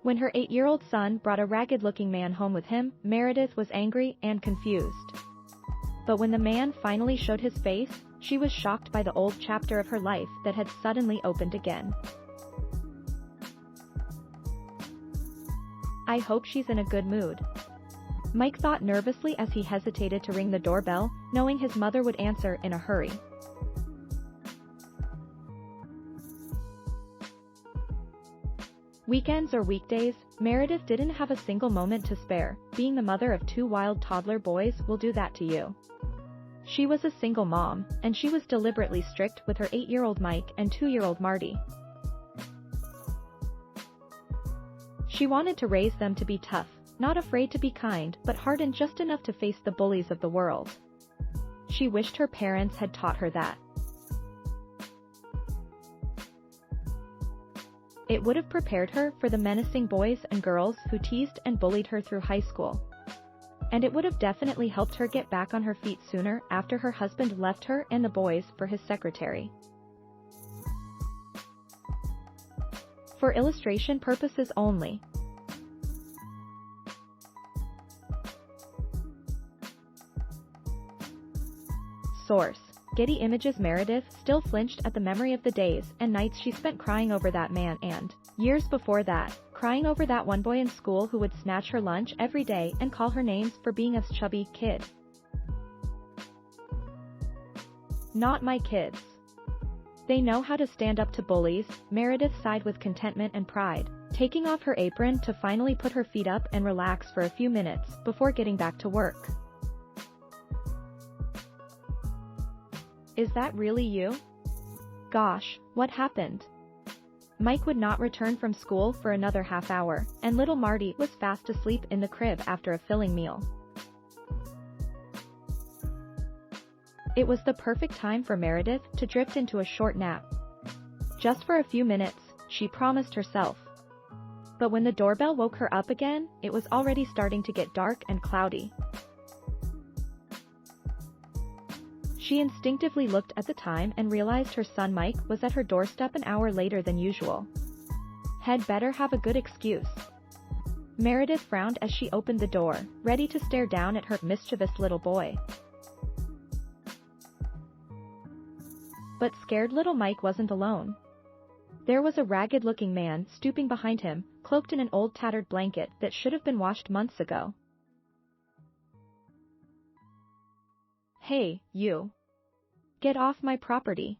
When her 8-year-old son brought a ragged-looking man home with him, Meredith was angry and confused. But when the man finally showed his face, she was shocked by the old chapter of her life that had suddenly opened again. I hope she's in a good mood. Mike thought nervously as he hesitated to ring the doorbell, knowing his mother would answer in a hurry. Weekends or weekdays, Meredith didn't have a single moment to spare. Being the mother of 2 wild toddler boys will do that to you. She was a single mom, and she was deliberately strict with her 8-year-old Mike and 2-year-old Marty. She wanted to raise them to be tough, not afraid to be kind, but hardened just enough to face the bullies of the world. She wished her parents had taught her that. It would have prepared her for the menacing boys and girls who teased and bullied her through high school. And it would have definitely helped her get back on her feet sooner after her husband left her and the boys for his secretary. For illustration purposes only. Source: Getty Images. Meredith still flinched at the memory of the days and nights she spent crying over that man and, years before that, crying over that one boy in school who would snatch her lunch every day and call her names for being a chubby kid. Not my kids. They know how to stand up to bullies. Meredith sighed with contentment and pride, taking off her apron to finally put her feet up and relax for a few minutes before getting back to work. Is that really you? Gosh, what happened? Mike would not return from school for another half hour, and little Marty was fast asleep in the crib after a filling meal. It was the perfect time for Meredith to drift into a short nap. Just for a few minutes, she promised herself. But when the doorbell woke her up again, it was already starting to get dark and cloudy. She instinctively looked at the time and realized her son Mike was at her doorstep an hour later than usual. Had better have a good excuse. Meredith frowned as she opened the door, ready to stare down at her mischievous little boy. But scared little Mike wasn't alone. There was a ragged-looking man stooping behind him, cloaked in an old tattered blanket that should have been washed months ago. Hey, you. Get off my property.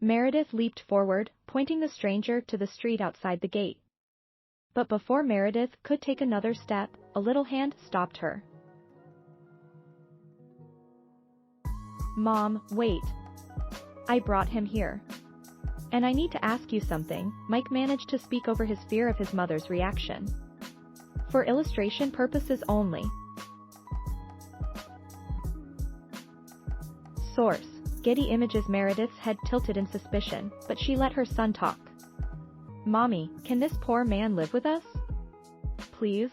Meredith leaped forward, pointing the stranger to the street outside the gate. But before Meredith could take another step, a little hand stopped her. Mom, wait. I brought him here. And I need to ask you something. Mike managed to speak over his fear of his mother's reaction. For illustration purposes only. Source: Getty Images. Meredith's head tilted in suspicion, but she let her son talk. Mommy, can this poor man live with us? Please?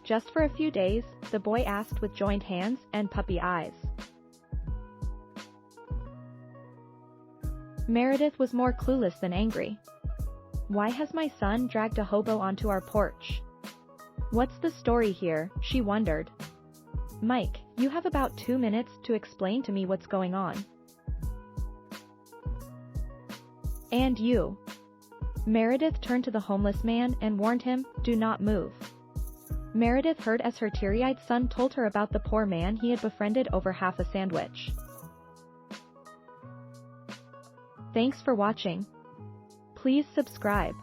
Just for a few days, the boy asked with joined hands and puppy eyes. Meredith was more clueless than angry. Why has my son dragged a hobo onto our porch? What's the story here, she wondered. Mike, you have about 2 minutes to explain to me what's going on. And you. Meredith turned to the homeless man and warned him, do not move. Meredith heard as her teary-eyed son told her about the poor man he had befriended over half a sandwich. Thanks for watching. Please subscribe.